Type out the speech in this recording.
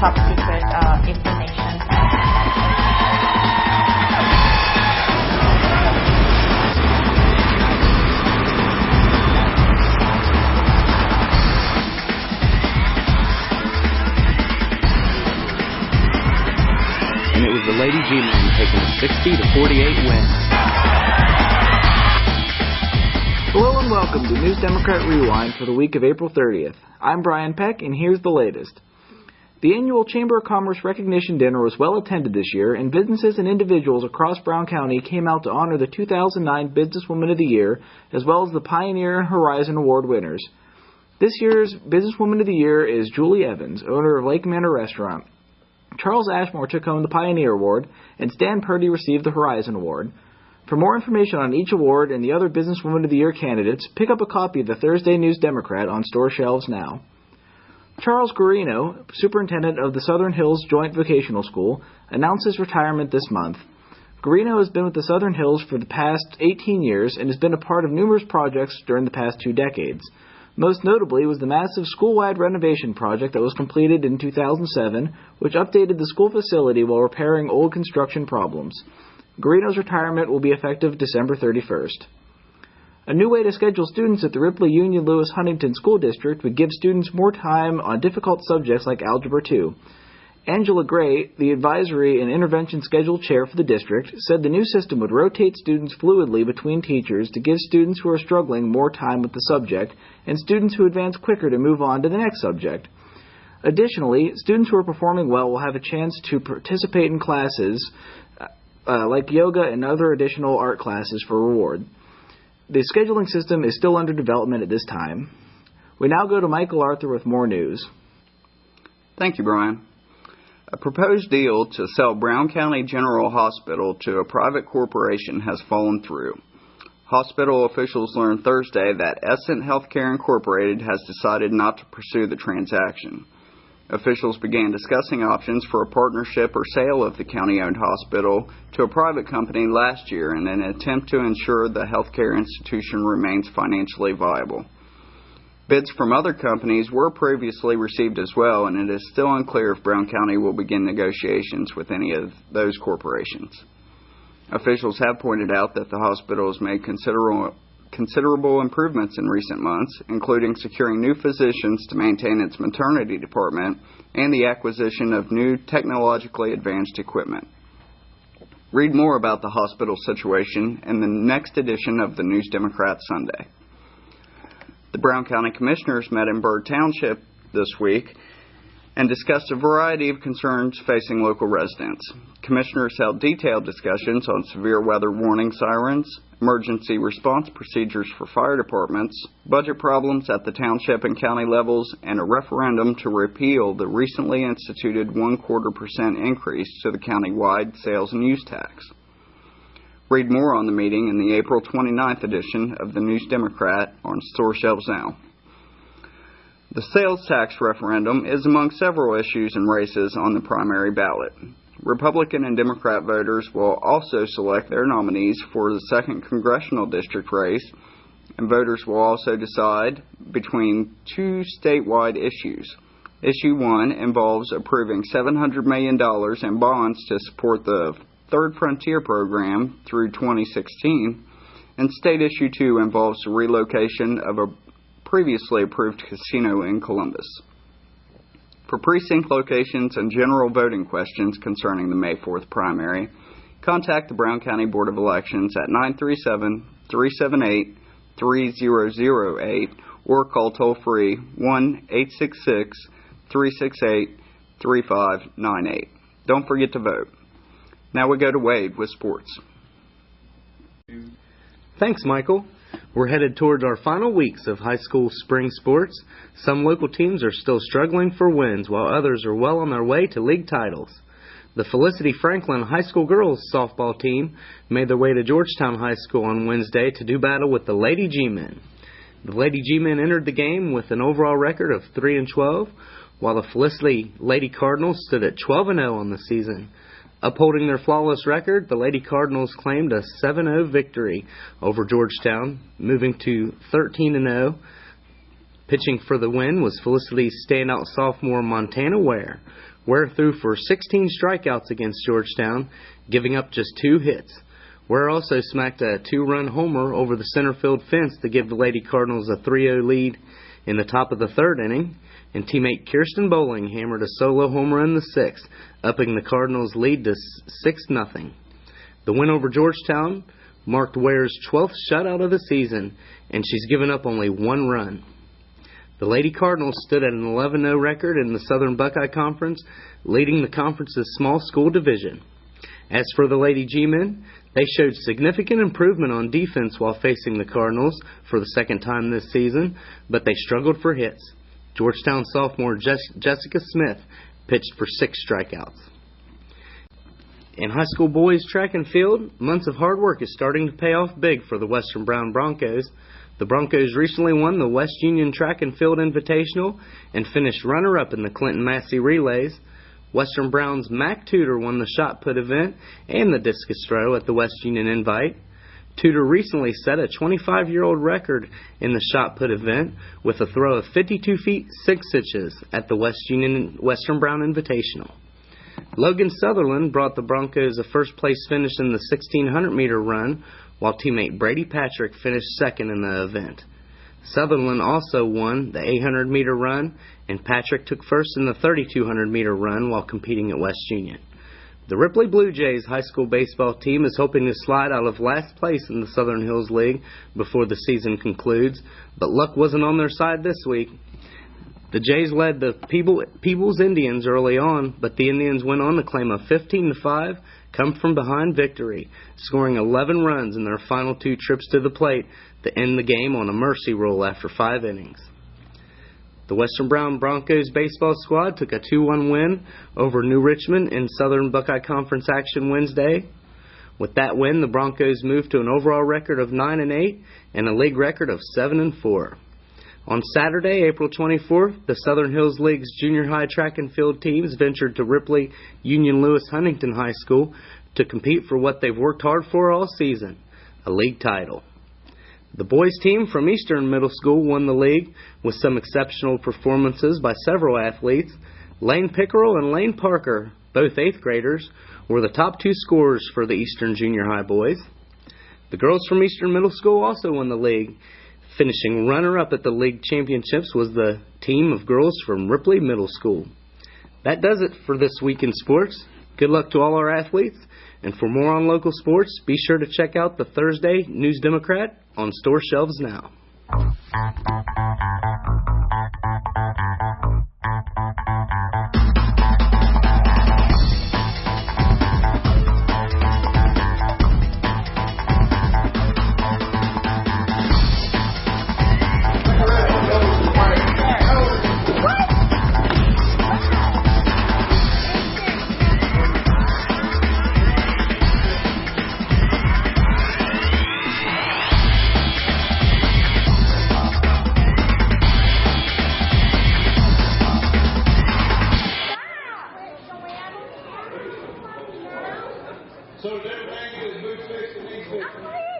top secret information. And it was the Lady G-Men taking a 60-48 win. Hello and welcome to News Democrat Rewind for the week of April 30th. I'm Brian Peck, and here's the latest. The annual Chamber of Commerce Recognition Dinner was well attended this year, and businesses and individuals across Brown County came out to honor the 2009 Businesswoman of the Year, as well as the Pioneer and Horizon Award winners. This year's Businesswoman of the Year is Julie Evans, owner of Lake Manor Restaurant. Charles Ashmore took home the Pioneer Award, and Stan Purdy received the Horizon Award. For more information on each award and the other Businesswoman of the Year candidates, pick up a copy of the Thursday News Democrat on store shelves now. Charles Guarino, superintendent of the Southern Hills Joint Vocational School, announced his retirement this month. Guarino has been with the Southern Hills for the past 18 years and has been a part of numerous projects during the past 2 decades. Most notably was the massive school-wide renovation project that was completed in 2007, which updated the school facility while repairing old construction problems. Guarino's retirement will be effective December 31st. A new way to schedule students at the Ripley Union Lewis Huntington School District would give students more time on difficult subjects like Algebra 2. Angela Gray, the Advisory and Intervention Schedule Chair for the district, said the new system would rotate students fluidly between teachers to give students who are struggling more time with the subject and students who advance quicker to move on to the next subject. Additionally, students who are performing well will have a chance to participate in classes like yoga and other additional art classes for reward. The scheduling system is still under development at this time. We now go to Michael Arthur with more news. Thank you, Brian. A proposed deal to sell Brown County General Hospital to a private corporation has fallen through. Hospital officials learned Thursday that Essent Healthcare Incorporated has decided not to pursue the transaction. Officials began discussing options for a partnership or sale of the county-owned hospital to a private company last year in an attempt to ensure the healthcare institution remains financially viable. Bids from other companies were previously received as well, and it is still unclear if Brown County will begin negotiations with any of those corporations. Officials have pointed out that the hospital has made considerable improvements in recent months, including securing new physicians to maintain its maternity department and the acquisition of new technologically advanced equipment. Read more about the hospital situation in the next edition of the News Democrat Sunday. The Brown County Commissioners met in Byrd Township this week and discussed a variety of concerns facing local residents. Commissioners held detailed discussions on severe weather warning sirens, emergency response procedures for fire departments, budget problems at the township and county levels, and a referendum to repeal the recently instituted 0.25% increase to the county-wide sales and use tax. Read more on the meeting in the April 29th edition of the News Democrat on store shelves now. The sales tax referendum is among several issues and races on the primary ballot. Republican and Democrat voters will also select their nominees for the 2nd Congressional District race, and voters will also decide between 2 statewide issues. Issue 1 involves approving $700 million in bonds to support the Third Frontier program through 2016, and State Issue 2 involves the relocation of a previously approved casino in Columbus. For precinct locations and general voting questions concerning the May 4th primary, contact the Brown County Board of Elections at 937-378-3008 or call toll-free 1-866-368-3598. Don't forget to vote. Now we go to Wade with sports. Thanks, Michael. We're headed towards our final weeks of high school spring sports. Some local teams are still struggling for wins, while others are well on their way to league titles. The Felicity Franklin High School girls softball team made their way to Georgetown High School on Wednesday to do battle with the Lady G-Men. The Lady G-Men entered the game with an overall record of 3-12, while the Felicity Lady Cardinals stood at 12-0 on the season. Upholding their flawless record, the Lady Cardinals claimed a 7-0 victory over Georgetown, moving to 13-0. Pitching for the win was Felicity's standout sophomore Montana Ware. Ware threw for 16 strikeouts against Georgetown, giving up just 2 hits. Ware also smacked a 2-run homer over the center field fence to give the Lady Cardinals a 3-0 lead in the top of the 3rd inning, and teammate Kirsten Bowling hammered a solo homer in the 6th, upping the Cardinals' lead to 6-0. The win over Georgetown marked Ware's 12th shutout of the season, and she's given up only 1 run. The Lady Cardinals stood at an 11-0 record in the Southern Buckeye Conference, leading the conference's small school division. As for the Lady G-men, they showed significant improvement on defense while facing the Cardinals for the 2nd time this season, but they struggled for hits. Georgetown sophomore Jessica Smith pitched for 6 strikeouts. In high school boys track and field, months of hard work is starting to pay off big for the Western Brown Broncos. The Broncos recently won the West Union Track and Field Invitational and finished runner-up in the Clinton Massey Relays. Western Brown's Mac Tudor won the shot put event and the discus throw at the West Union Invite. Tudor recently set a 25-year-old record in the shot put event with a throw of 52 feet 6 inches at the Western Brown Invitational. Logan Sutherland brought the Broncos a first-place finish in the 1,600-meter run, while teammate Brady Patrick finished 2nd in the event. Sutherland also won the 800-meter run, and Patrick took 1st in the 3,200-meter run while competing at West Union. The Ripley Blue Jays high school baseball team is hoping to slide out of last place in the Southern Hills League before the season concludes, but luck wasn't on their side this week. The Jays led the Peebles Indians early on, but the Indians went on to claim a 15-5 come-from-behind victory, scoring 11 runs in their final 2 trips to the plate to end the game on a mercy rule after 5 innings. The Western Brown Broncos baseball squad took a 2-1 win over New Richmond in Southern Buckeye Conference action Wednesday. With that win, the Broncos moved to an overall record of 9-8 and a league record of 7-4. On Saturday, April 24th, the Southern Hills League's junior high track and field teams ventured to Ripley Union Lewis Huntington High School to compete for what they've worked hard for all season, a league title. The boys team from Eastern Middle School won the league with some exceptional performances by several athletes. Lane Pickerel and Lane Parker, both 8th graders, were the top 2 scorers for the Eastern Junior High boys. The girls from Eastern Middle School also won the league. Finishing runner-up at the league championships was the team of girls from Ripley Middle School. That does it for this week in sports. Good luck to all our athletes. And for more on local sports, be sure to check out the Thursday News Democrat on store shelves now. So, everybody, get his boots fixed and these fixed.